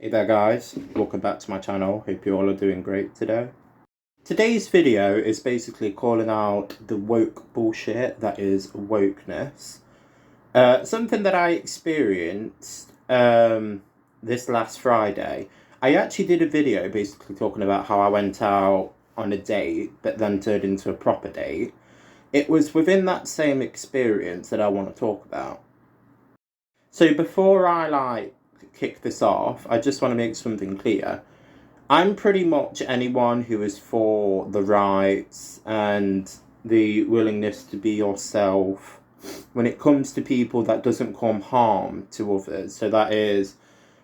Hey there guys, welcome back to my channel, hope you all are doing great today. Today's video is basically calling out the woke bullshit that is wokeness. Something that I experienced this last Friday. I actually did a video basically talking about how I went out on a date but then turned into a proper date. It was within that same experience that I want to talk about. So before I kick this off, I just want to make something clear. I'm pretty much anyone who is for the rights and the willingness to be yourself when it comes to people that doesn't cause harm to others. So that is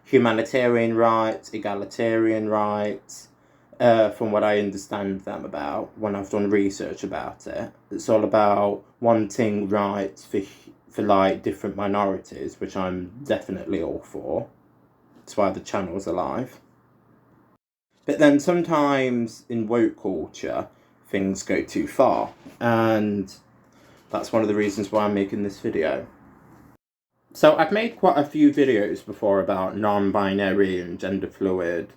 humanitarian rights, egalitarian rights, from what I understand them about when I've done research about it. It's all about wanting rights for like different minorities, which I'm definitely all for. That's why the channel's alive. But then sometimes in woke culture, things go too far, and that's one of the reasons why I'm making this video. So I've made quite a few videos before about non-binary and gender fluid,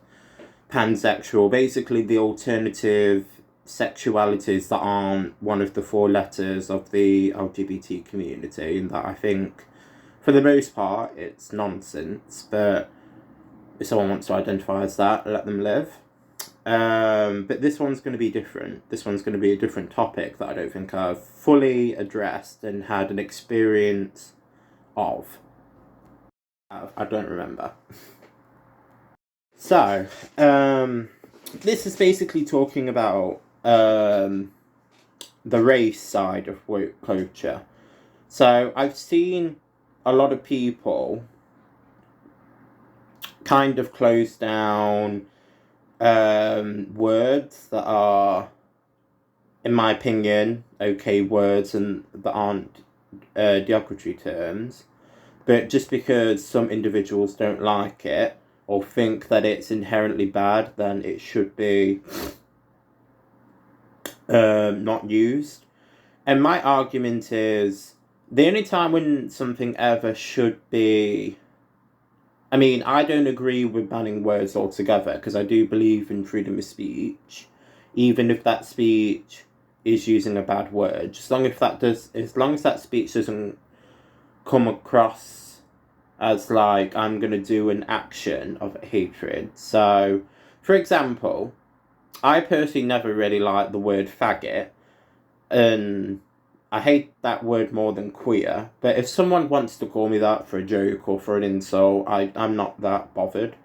pansexual, basically the alternative sexualities that aren't one of the four letters of the LGBT community, and that I think, for the most part, it's nonsense, but if someone wants to identify as that, let them live. But this one's going to be different. This one's going to be a different topic that I don't think I've fully addressed and had an experience of. I don't remember. So, this is basically talking about the race side of woke culture. So, I've seen a lot of people kind of close down words that are, in my opinion, okay words and that aren't derogatory terms, but just because some individuals don't like it or think that it's inherently bad, then it should be not used. And my argument is, the only time when something ever should be... I mean, I don't agree with banning words altogether, because I do believe in freedom of speech, even if that speech is using a bad word. As long as that speech doesn't come across as like I'm gonna do an action of hatred. So, for example, I personally never really liked the word faggot, and I hate that word more than queer, but if someone wants to call me that for a joke or for an insult, I'm not that bothered.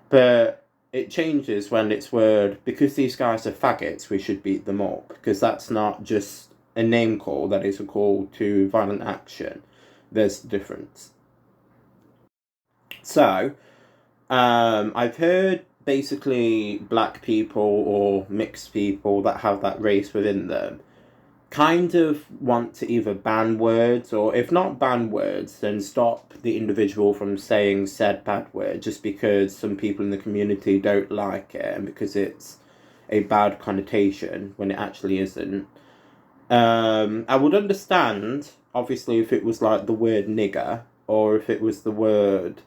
But it changes when it's word, because these guys are faggots, we should beat them up, because that's not just a name call, that is a call to violent action. There's a difference. So, I've heard basically black people or mixed people that have that race within them kind of want to either ban words, or if not ban words, then stop the individual from saying said bad word just because some people in the community don't like it and because it's a bad connotation when it actually isn't. I would understand, obviously, if it was like the word nigger, or if it was the word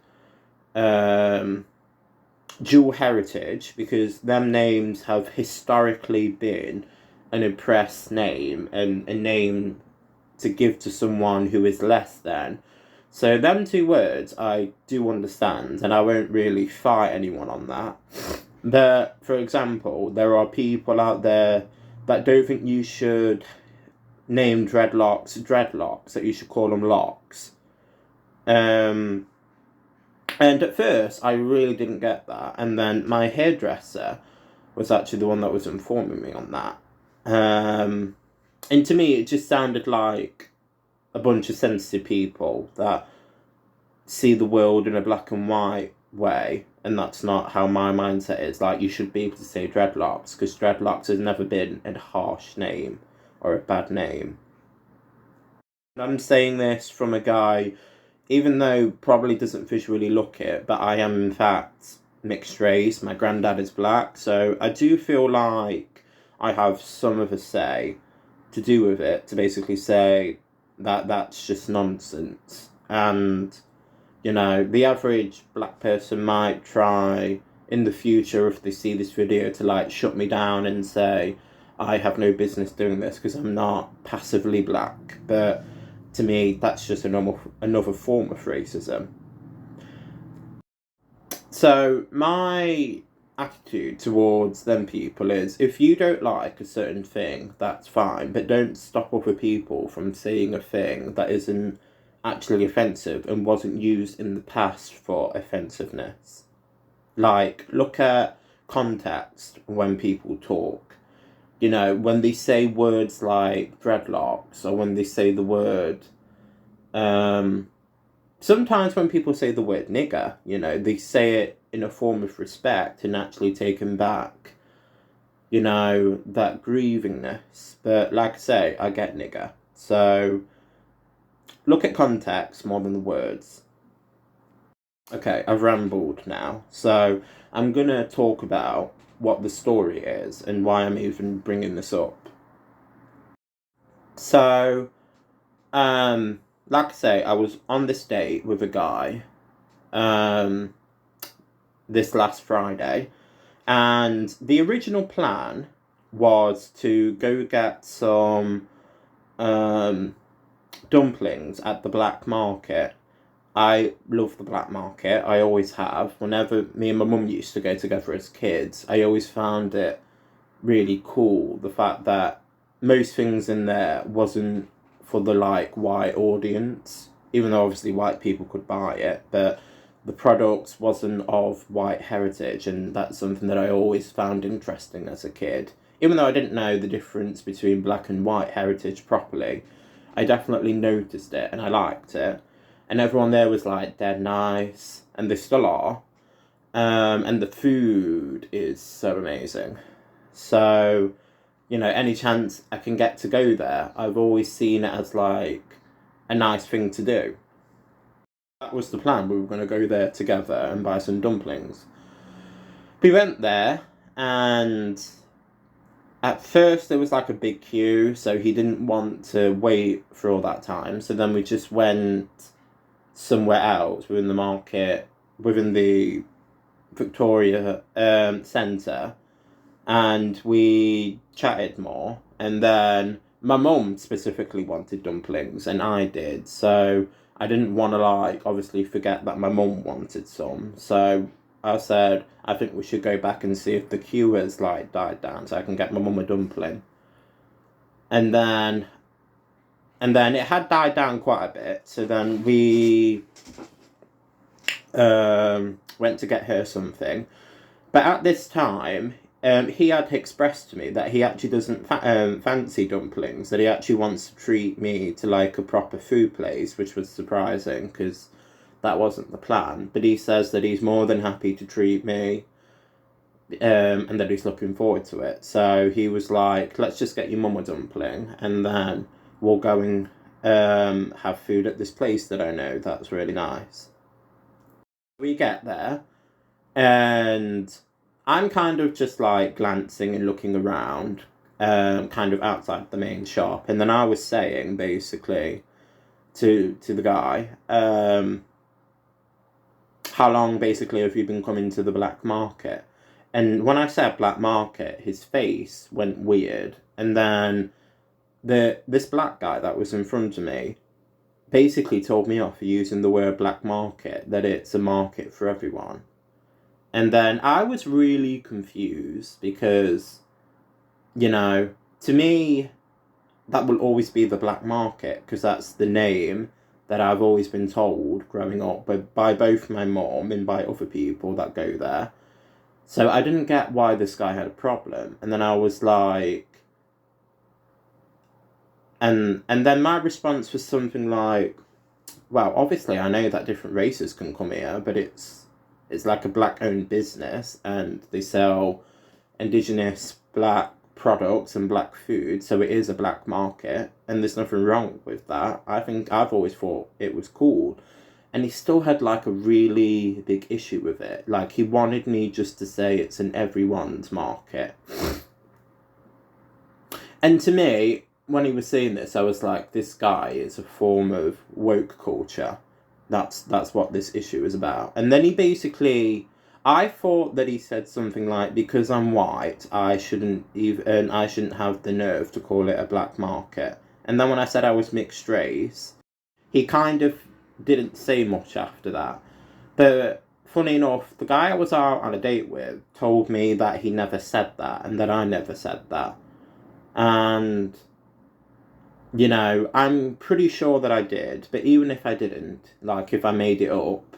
dual heritage, because them names have historically been an oppressed name and a name to give to someone who is less than. So them two words I do understand, and I won't really fight anyone on that. But, for example, there are people out there that don't think you should name dreadlocks, that you should call them locks. And at first, I really didn't get that. And then my hairdresser was actually the one that was informing me on that. And to me, it just sounded like a bunch of sensitive people that see the world in a black and white way, and that's not how my mindset is. Like, you should be able to say dreadlocks, because dreadlocks has never been a harsh name or a bad name. And I'm saying this from a guy, even though probably doesn't visually look it, but I am in fact mixed race. My granddad is black, so I do feel like I have some of a say to do with it, to basically say that that's just nonsense. And You know, the average black person might try in the future, if they see this video, to like shut me down and say I have no business doing this because I'm not passively black. But to me, that's just another form of racism. So my attitude towards them people is, if you don't like a certain thing, that's fine, but don't stop other people from saying a thing that isn't actually offensive and wasn't used in the past for offensiveness. Like, look at context when people talk. You know, when they say words like dreadlocks, or when they say the word, sometimes when people say the word nigger, you know, they say it in a form of respect and actually taken back, you know, that grievingness. But like I say, I get nigger. So look at context more than the words. Okay, I've rambled now. So I'm going to talk about what the story is and why I'm even bringing this up. So, like I say, I was on this date with a guy, this last Friday, and the original plan was to go get some, dumplings at the black market. I love the black market. I always have. Whenever me and my mum used to go together as kids, I always found it really cool, the fact that most things in there wasn't for the like white audience, even though obviously white people could buy it, but the products wasn't of white heritage, and that's something that I always found interesting as a kid. Even though I didn't know the difference between black and white heritage properly, I definitely noticed it and I liked it. And everyone there was like dead nice, and they still are. And the food is so amazing. So, you know, any chance I can get to go there, I've always seen it as like a nice thing to do. That was the plan. We were going to go there together and buy some dumplings. We went there, and at first there was like a big queue, so he didn't want to wait for all that time. So then we just went somewhere else within the market, within the Victoria Centre, and we chatted more. And then my mum specifically wanted dumplings, and I did, so I didn't want to like obviously forget that my mum wanted some. So I said, I think we should go back and see if the queue has like died down, so I can get my mum a dumpling. And then it had died down quite a bit, so then we went to get her something. But at this time, he had expressed to me that he actually doesn't fancy dumplings, that he actually wants to treat me to like a proper food place, which was surprising because that wasn't the plan. But he says that he's more than happy to treat me, and that he's looking forward to it. So he was like, let's just get your mum a dumpling, and then we'll go and have food at this place that I know that's really nice. We get there, and I'm kind of just like glancing and looking around, kind of outside the main shop, and then I was saying basically to the guy, how long basically have you been coming to the black market? And when I said black market, his face went weird, and then this black guy that was in front of me basically told me off for using the word black market, that it's a market for everyone. And then I was really confused because, you know, to me, that will always be the black market because that's the name that I've always been told growing up by both my mom and by other people that go there. So I didn't get why this guy had a problem. And then I was like... And then my response was something like, well, obviously I know that different races can come here, but it's like a black-owned business, and they sell indigenous black products and black food, so it is a black market, and there's nothing wrong with that. I think I've always thought it was cool. And he still had like a really big issue with it. Like, he wanted me just to say it's an everyone's market. And to me, when he was saying this, I was like, this guy is a form of woke culture. That's what this issue is about. And then he basically, I thought that he said something like, because I'm white, I shouldn't have the nerve to call it a black market. And then when I said I was mixed race, he kind of didn't say much after that. But funny enough, the guy I was out on a date with told me that he never said that and that I never said that. And, you know, I'm pretty sure that I did. But even if I didn't, like if I made it up,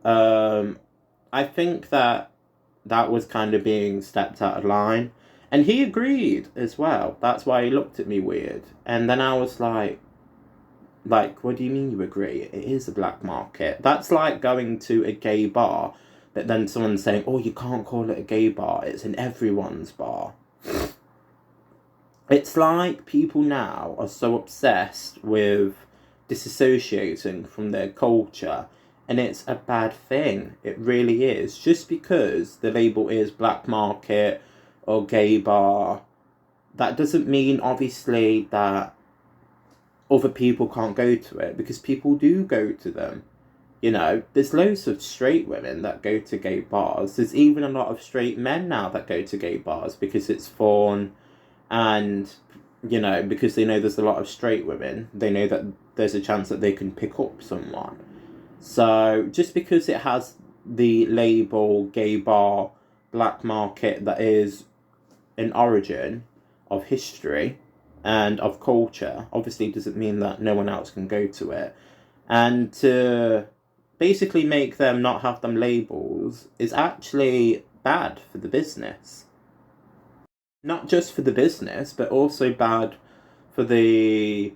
I think that that was kind of being stepped out of line. And he agreed as well. That's why he looked at me weird. And then I was like, what do you mean you agree? It is a black market. That's like going to a gay bar, but then someone saying, oh, you can't call it a gay bar. It's in everyone's bar. It's like people now are so obsessed with disassociating from their culture, and it's a bad thing. It really is. Just because the label is black market or gay bar, that doesn't mean, obviously, that other people can't go to it, because people do go to them. You know, there's loads of straight women that go to gay bars. There's even a lot of straight men now that go to gay bars because it's fun, and, you know, because they know there's a lot of straight women, they know that there's a chance that they can pick up someone. So just because it has the label gay bar, black market, that is an origin of history and of culture, obviously doesn't mean that no one else can go to it. And to basically make them not have them labels is actually bad for the business. Not just for the business, but also bad for the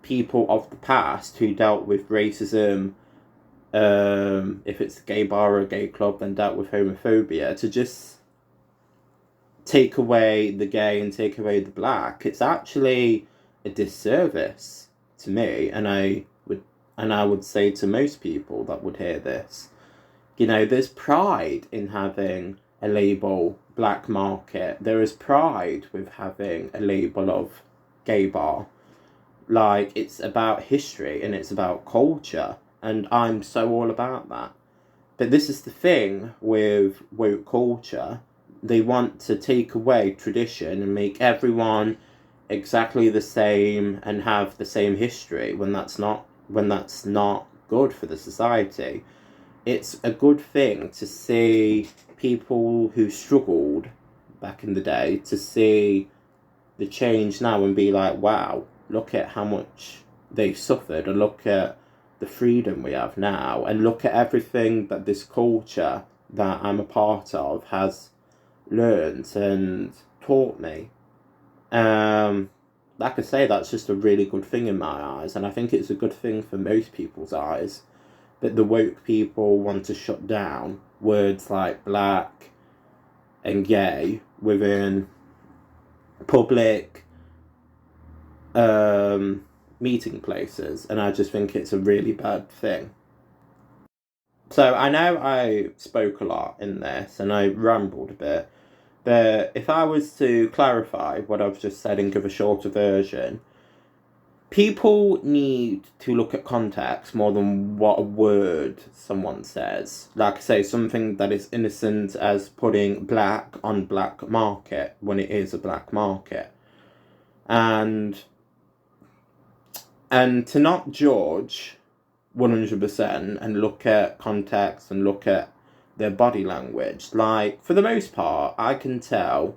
people of the past who dealt with racism. If it's a gay bar or a gay club, then dealt with homophobia. To just take away the gay and take away the black, it's actually a disservice to me, and I would say to most people that would hear this. You know, there's pride in having a label black market. There is pride with having a label of gay bar. Like, it's about history and it's about culture, and I'm so all about that. But this is the thing with woke culture. They want to take away tradition and make everyone exactly the same and have the same history, when that's not good for the society. It's a good thing to see people who struggled back in the day, to see the change now and be like, wow, look at how much they suffered, and look at the freedom we have now, and look at everything that this culture that I'm a part of has learned and taught me. Like I say, that's just a really good thing in my eyes, and I think it's a good thing for most people's eyes. But the woke people want to shut down words like black and gay within public meeting places, and I just think it's a really bad thing. So I know I spoke a lot in this and I rambled a bit, but if I was to clarify what I've just said and give a shorter version, people need to look at context more than what a word someone says. Like I say, something that is innocent as putting black on black market when it is a black market. And to not judge 100% and look at context and look at their body language. Like, for the most part, I can tell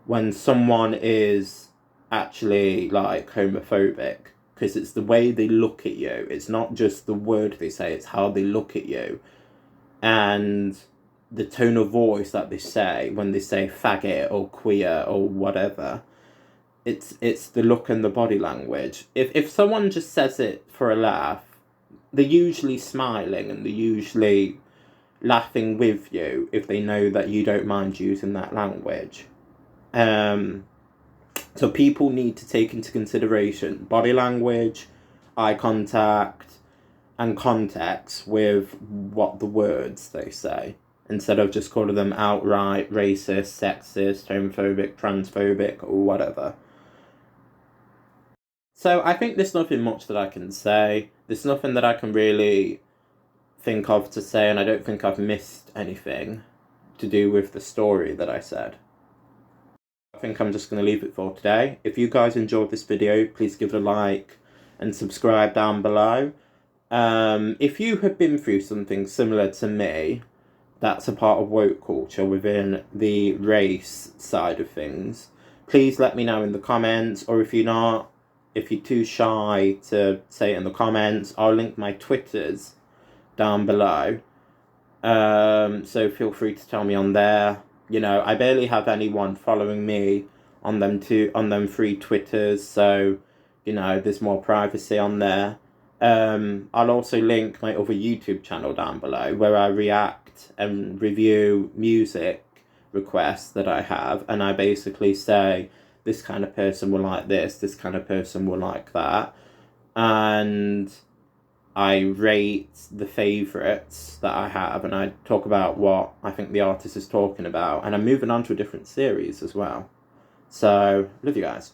when someone is actually, like, homophobic, because it's the way they look at you. It's not just the word they say, it's how they look at you. And the tone of voice that they say when they say faggot or queer or whatever. It's the look and the body language. If someone just says it for a laugh, they're usually smiling and they're usually laughing with you if they know that you don't mind using that language. So people need to take into consideration body language, eye contact, and context with what the words they say, instead of just calling them outright racist, sexist, homophobic, transphobic, or whatever. So I think there's nothing much that I can say. There's nothing that I can really think of to say, and I don't think I've missed anything to do with the story that I said. I think I'm just going to leave it for today. If you guys enjoyed this video, please give it a like and subscribe down below. If you have been through something similar to me, that's a part of woke culture within the race side of things, please let me know in the comments, or if you're not, if you're too shy to say it in the comments, I'll link my Twitters down below. So feel free to tell me on there. You know, I barely have anyone following me on them three Twitters, so you know, there's more privacy on there. I'll also link my other YouTube channel down below where I react and review music requests that I have, and I basically say this kind of person will like this kind of person will like that, and I rate the favourites that I have, and I talk about what I think the artist is talking about, and I'm moving on to a different series as well. So, love you guys.